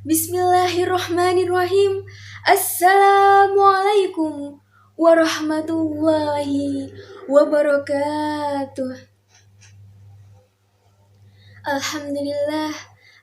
Bismillahirrahmanirrahim. Assalamualaikum warahmatullahi wabarakatuh. Alhamdulillah,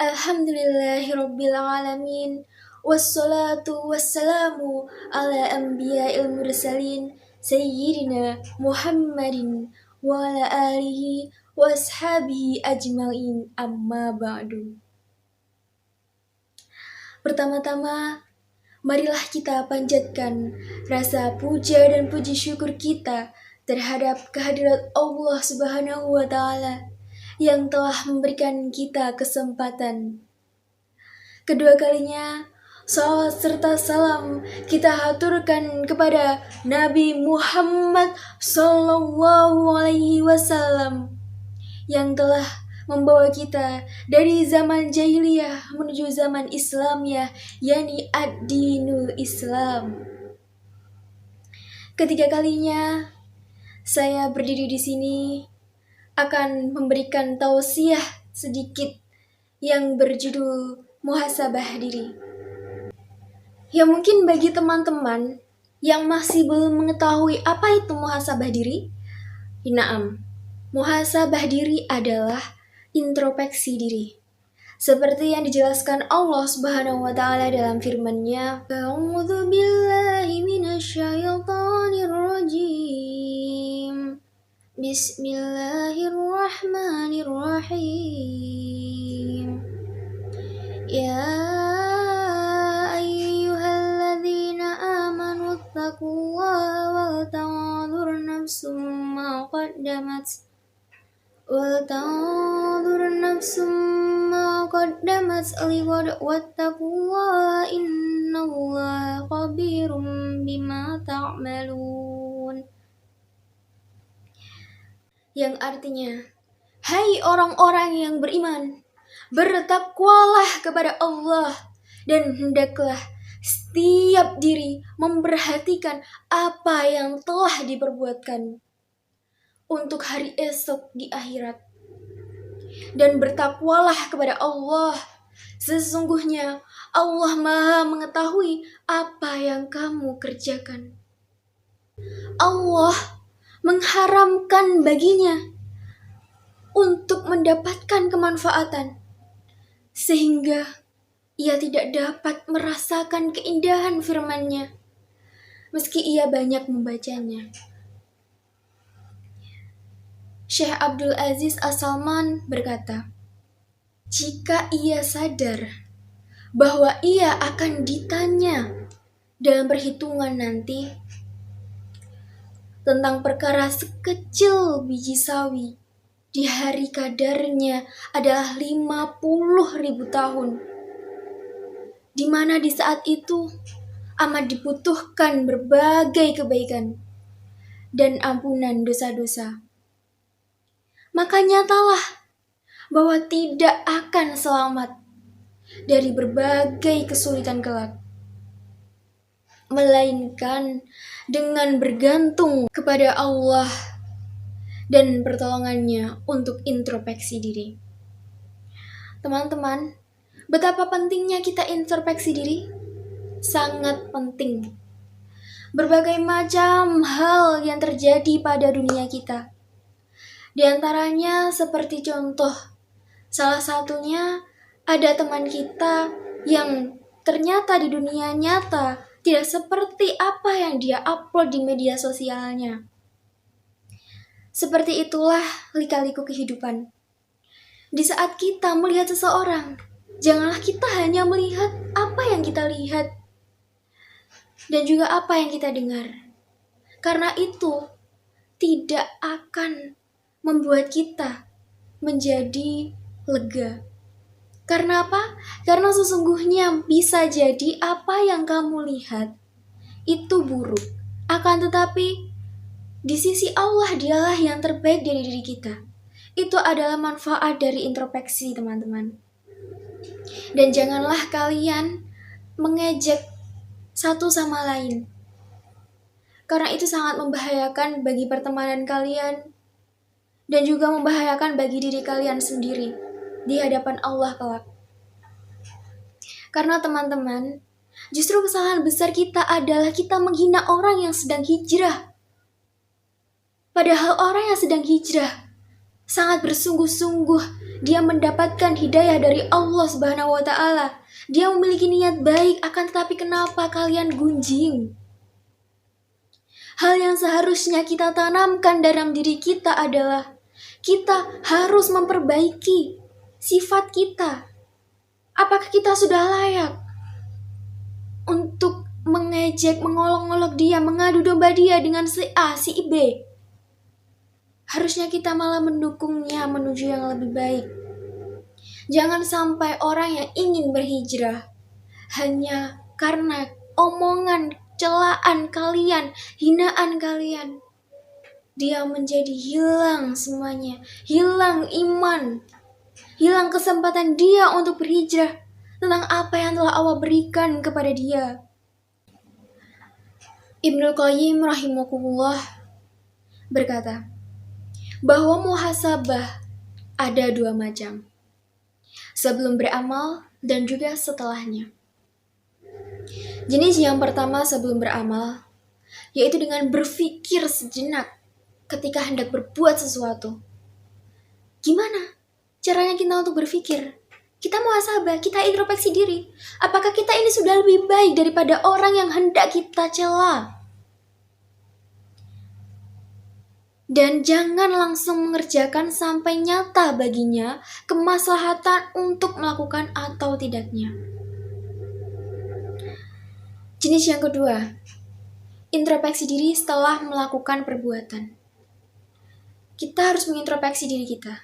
alhamdulillahirabbil alamin. Wassalatu wassalamu ala anbiya'il mursalin sayyidina Muhammadin wa ala alihi wa ashabihi ajmain, amma ba'du. Pertama-tama, marilah kita panjatkan rasa puja dan puji syukur kita terhadap kehadirat Allah Subhanahu wa Ta'ala yang telah memberikan kita kesempatan. Kedua kalinya, salawat serta salam kita haturkan kepada Nabi Muhammad Sallallahu Alaihi Wasallam yang telah membawa kita dari zaman jahiliyah menuju zaman Islamiyah, yakni ad-dinul Islam. Ketiga kalinya saya berdiri di sini akan memberikan tausiah sedikit yang berjudul muhasabah diri. Ya, mungkin bagi teman-teman yang masih belum mengetahui apa itu muhasabah diri, naam, muhasabah diri adalah introspeksi diri. Seperti yang dijelaskan Allah Subhanahu wa Ta'ala dalam firman-Nya, "A'udzu billahi minasyaitonir rajim. Bismillahirrahmanirrahim. Ya ayyuhalladzina amanu taqullaha wal tanzur nafsum ma qaddamat lighad wattaqullaha innallaha khabirum bima ta'malun." Yang artinya, hai orang-orang yang beriman, bertakwalah kepada Allah dan hendaklah setiap diri memperhatikan apa yang telah diperbuatkan untuk hari esok di akhirat. Dan bertakwalah kepada Allah, sesungguhnya Allah Maha mengetahui apa yang kamu kerjakan. Allah mengharamkan baginya untuk mendapatkan kemanfaatan, sehingga ia tidak dapat merasakan keindahan firman-Nya, meski ia banyak membacanya. Syekh Abdul Aziz As-Salman berkata, jika ia sadar bahwa ia akan ditanya dalam perhitungan nanti tentang perkara sekecil biji sawi di hari kadarnya adalah 50.000 tahun, di mana di saat itu amat dibutuhkan berbagai kebaikan dan ampunan dosa-dosa, maka nyatalah bahwa tidak akan selamat dari berbagai kesulitan kelak, melainkan dengan bergantung kepada Allah dan pertolongannya untuk introspeksi diri. Teman-teman, betapa pentingnya kita introspeksi diri? Sangat penting. Berbagai macam hal yang terjadi pada dunia kita. Di antaranya seperti contoh, salah satunya ada teman kita yang ternyata di dunia nyata tidak seperti apa yang dia upload di media sosialnya. Seperti itulah lika-liku kehidupan. Di saat kita melihat seseorang, janganlah kita hanya melihat apa yang kita lihat dan juga apa yang kita dengar. Karena itu tidak akan membuat kita menjadi lega. Karena apa? Karena sesungguhnya bisa jadi apa yang kamu lihat itu buruk. Akan tetapi di sisi Allah dialah yang terbaik dari diri kita. Itu adalah manfaat dari introspeksi, teman-teman. Dan janganlah kalian mengejek satu sama lain, karena itu sangat membahayakan bagi pertemanan kalian dan juga membahayakan bagi diri kalian sendiri di hadapan Allah kelak. Karena teman-teman, justru kesalahan besar kita adalah kita menghina orang yang sedang hijrah. Padahal orang yang sedang hijrah sangat bersungguh-sungguh dia mendapatkan hidayah dari Allah Subhanahu wa Ta'ala. Dia memiliki niat baik, akan tetapi kenapa kalian gunjing? Hal yang seharusnya kita tanamkan dalam diri kita adalah kita harus memperbaiki sifat kita. Apakah kita sudah layak untuk mengejek, mengolok-olok dia, mengadu domba dia dengan si A, si B? Harusnya kita malah mendukungnya menuju yang lebih baik. Jangan sampai orang yang ingin berhijrah hanya karena omongan, celaan kalian, hinaan kalian, dia menjadi hilang semuanya, hilang iman, hilang kesempatan dia untuk berhijrah tentang apa yang telah Allah berikan kepada dia. Ibnu Qayyim rahimahullah berkata bahwa muhasabah ada 2 macam, sebelum beramal dan juga setelahnya. Jenis yang pertama sebelum beramal, yaitu dengan berpikir sejenak ketika hendak berbuat sesuatu. Gimana caranya kita untuk berpikir? Kita muhasabah, kita introspeksi diri. Apakah kita ini sudah lebih baik daripada orang yang hendak kita cela? Dan jangan langsung mengerjakan sampai nyata baginya kemaslahatan untuk melakukan atau tidaknya. Jenis yang kedua, introspeksi diri setelah melakukan perbuatan. Kita harus mengintrospeksi diri kita.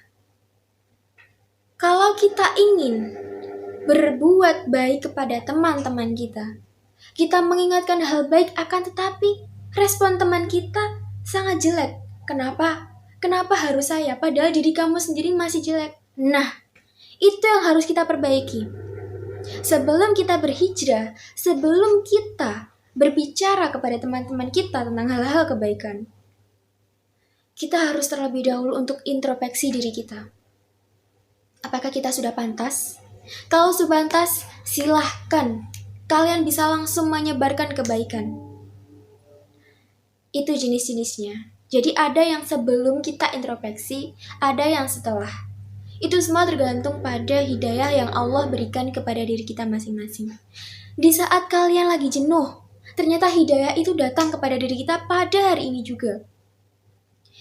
Kalau kita ingin berbuat baik kepada teman-teman kita, kita mengingatkan hal baik, akan tetapi respon teman kita sangat jelek. Kenapa? Kenapa harus saya? Padahal diri kamu sendiri masih jelek. Nah, itu yang harus kita perbaiki. Sebelum kita berhijrah, sebelum kita berbicara kepada teman-teman kita tentang hal-hal kebaikan, kita harus terlebih dahulu untuk introspeksi diri kita. Apakah kita sudah pantas? Kalau sudah pantas, silahkan. Kalian bisa langsung menyebarkan kebaikan. Itu jenis-jenisnya. Jadi ada yang sebelum kita introspeksi, ada yang setelah. Itu semua tergantung pada hidayah yang Allah berikan kepada diri kita masing-masing. Di saat kalian lagi jenuh, ternyata hidayah itu datang kepada diri kita pada hari ini juga.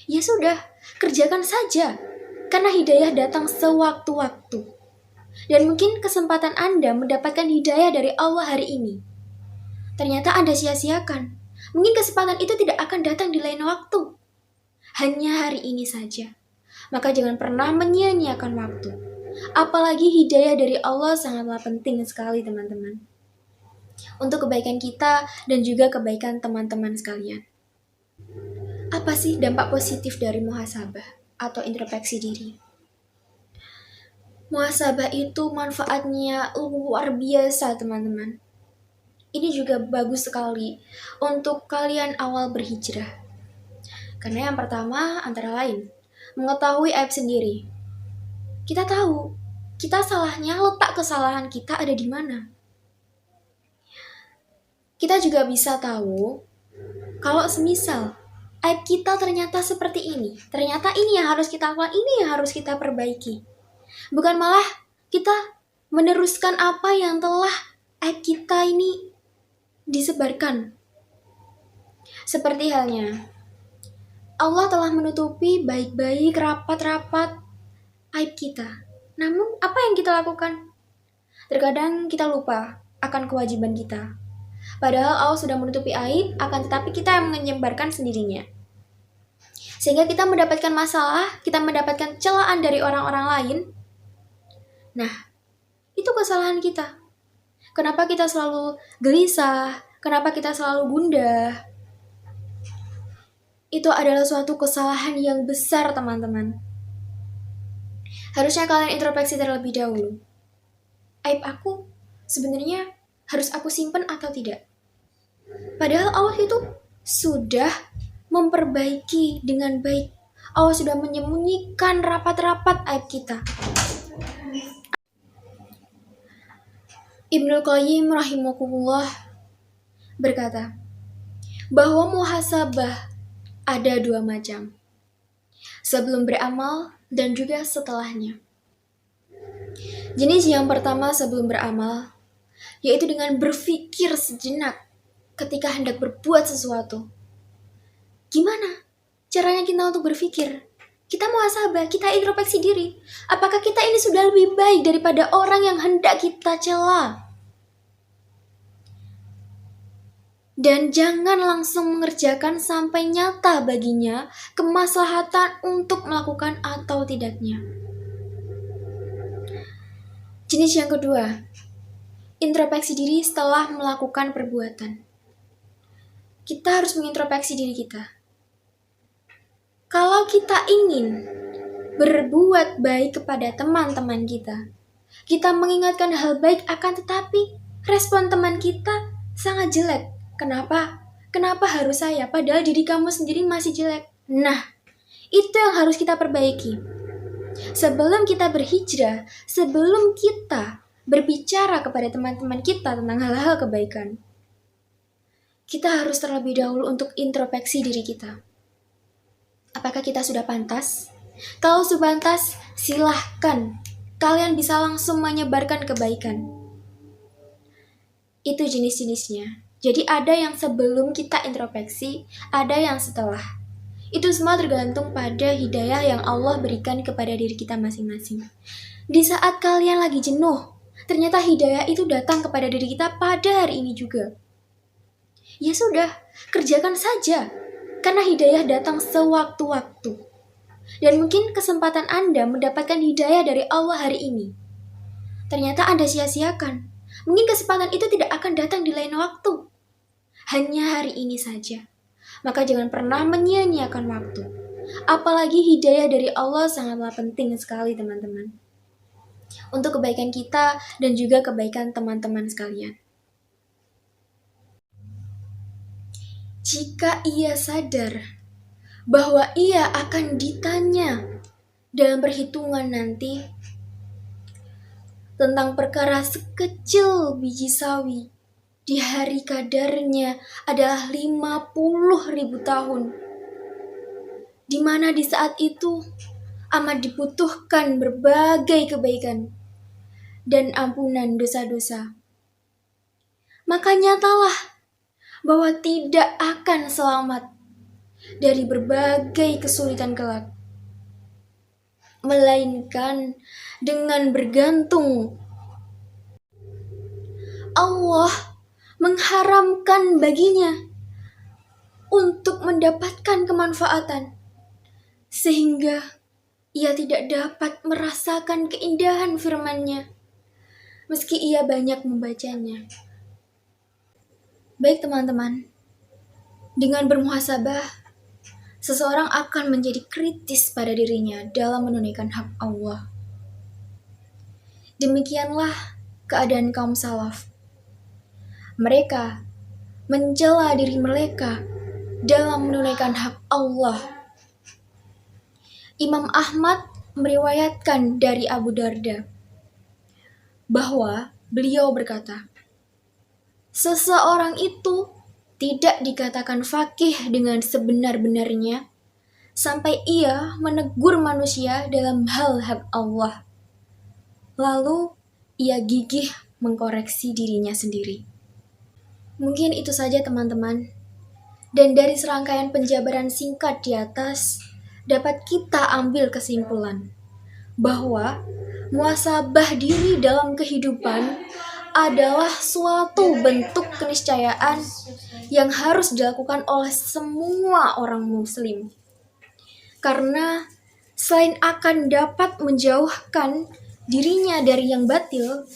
Ya sudah, kerjakan saja. Karena hidayah datang sewaktu-waktu. Dan mungkin kesempatan Anda mendapatkan hidayah dari Allah hari ini, ternyata Anda sia-siakan. Mungkin kesempatan itu tidak akan datang di lain waktu. Hanya hari ini saja. Maka jangan pernah menyia-nyiakan waktu. Apalagi hidayah dari Allah sangatlah penting sekali teman-teman. Untuk kebaikan kita dan juga kebaikan teman-teman sekalian. Apa sih dampak positif dari muhasabah atau introspeksi diri? Muhasabah itu manfaatnya luar biasa teman-teman. Ini juga bagus sekali untuk kalian awal berhijrah. Karena yang pertama antara lain, mengetahui aib sendiri. Kita tahu, kita salahnya, letak kesalahan kita ada di mana. Kita juga bisa tahu, kalau semisal aib kita ternyata seperti ini, ternyata ini yang harus kita lakukan, ini yang harus kita perbaiki. Bukan malah kita meneruskan apa yang telah aib kita ini disebarkan. Seperti halnya, Allah telah menutupi baik-baik, rapat-rapat aib kita. Namun, apa yang kita lakukan? Terkadang kita lupa akan kewajiban kita. Padahal Allah sudah menutupi aib, akan tetapi kita yang menyebarkan sendirinya. Sehingga kita mendapatkan masalah, kita mendapatkan celaan dari orang-orang lain. Nah, itu kesalahan kita. Kenapa kita selalu gelisah? Kenapa kita selalu gundah? Itu adalah suatu kesalahan yang besar, teman-teman. Harusnya kalian introspeksi terlebih dahulu. Aib aku sebenarnya harus aku simpan atau tidak? Padahal Allah itu sudah memperbaiki dengan baik. Allah sudah menyembunyikan rapat-rapat aib kita. Ibnu Qayyim rahimahullah berkata bahwa muhasabah ada dua macam, sebelum beramal dan juga setelahnya. Jenis yang pertama sebelum beramal, yaitu dengan berpikir sejenak ketika hendak berbuat sesuatu. Gimana caranya kita untuk berpikir? Kita muhasabah, kita introspeksi diri. Apakah kita ini sudah lebih baik daripada orang yang hendak kita cela? Dan jangan langsung mengerjakan sampai nyata baginya kemaslahatan untuk melakukan atau tidaknya. Jenis yang kedua, introspeksi diri setelah melakukan perbuatan. Kita harus mengintrospeksi diri kita. Kalau kita ingin berbuat baik kepada teman-teman kita, kita mengingatkan hal baik akan tetapi respon teman kita sangat jelek. Kenapa? Kenapa harus saya? Padahal diri kamu sendiri masih jelek. Nah, itu yang harus kita perbaiki. Sebelum kita berhijrah, sebelum kita berbicara kepada teman-teman kita tentang hal-hal kebaikan, kita harus terlebih dahulu untuk introspeksi diri kita. Apakah kita sudah pantas? Kalau sudah pantas, silahkan. Kalian bisa langsung menyebarkan kebaikan. Itu jenis-jenisnya. Jadi ada yang sebelum kita introspeksi, ada yang setelah. Itu semua tergantung pada hidayah yang Allah berikan kepada diri kita masing-masing. Di saat kalian lagi jenuh, ternyata hidayah itu datang kepada diri kita pada hari ini juga. Ya sudah, kerjakan saja. Karena hidayah datang sewaktu-waktu. Dan mungkin kesempatan Anda mendapatkan hidayah dari Allah hari ini, ternyata Anda sia-siakan. Mungkin kesempatan itu tidak akan datang di lain waktu. Hanya hari ini saja. Maka jangan pernah menyia-nyiakan waktu. Apalagi hidayah dari Allah sangatlah penting sekali teman-teman. Untuk kebaikan kita dan juga kebaikan teman-teman sekalian. Jika ia sadar bahwa ia akan ditanya dalam perhitungan nanti tentang perkara sekecil biji sawi di hari kadarnya adalah 50.000 tahun, di mana di saat itu amat dibutuhkan berbagai kebaikan dan ampunan dosa-dosa. Maka nyatalah bahwa tidak akan selamat dari berbagai kesulitan kelak, melainkan dengan bergantung Allah mengharamkan baginya untuk mendapatkan kemanfaatan, sehingga ia tidak dapat merasakan keindahan firman-Nya meski ia banyak membacanya. Baik teman-teman, dengan bermuhasabah, seseorang akan menjadi kritis pada dirinya dalam menunaikan hak Allah. Demikianlah keadaan kaum salaf. Mereka mencela diri mereka dalam menunaikan hak Allah. Imam Ahmad meriwayatkan dari Abu Darda bahwa beliau berkata, seseorang itu tidak dikatakan faqih dengan sebenar-benarnya sampai ia menegur manusia dalam hal hak Allah. Lalu ia gigih mengkoreksi dirinya sendiri. Mungkin itu saja teman-teman. Dan dari serangkaian penjabaran singkat di atas, dapat kita ambil kesimpulan bahwa muhasabah diri dalam kehidupan adalah suatu bentuk keniscayaan yang harus dilakukan oleh semua orang muslim. Karena selain akan dapat menjauhkan dirinya dari yang batil,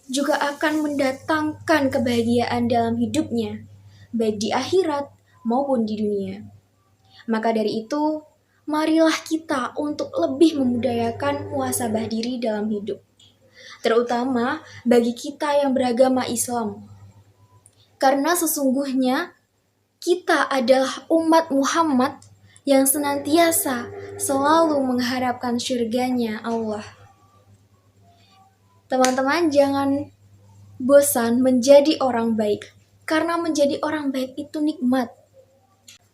juga akan mendatangkan kebahagiaan dalam hidupnya, baik di akhirat maupun di dunia. Maka dari itu, marilah kita untuk lebih membudayakan muhasabah diri dalam hidup, terutama bagi kita yang beragama Islam. Karena sesungguhnya kita adalah umat Muhammad yang senantiasa selalu mengharapkan syurganya Allah. Teman-teman jangan bosan menjadi orang baik. Karena menjadi orang baik itu nikmat.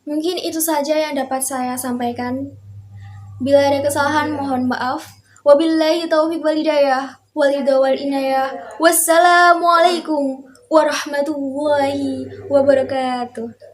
Mungkin itu saja yang dapat saya sampaikan. Bila ada kesalahan mohon maaf. Wabillahi taufiq wal hidayah. Walhidayah wal inayah. Wassalamualaikum warahmatullahi wabarakatuh.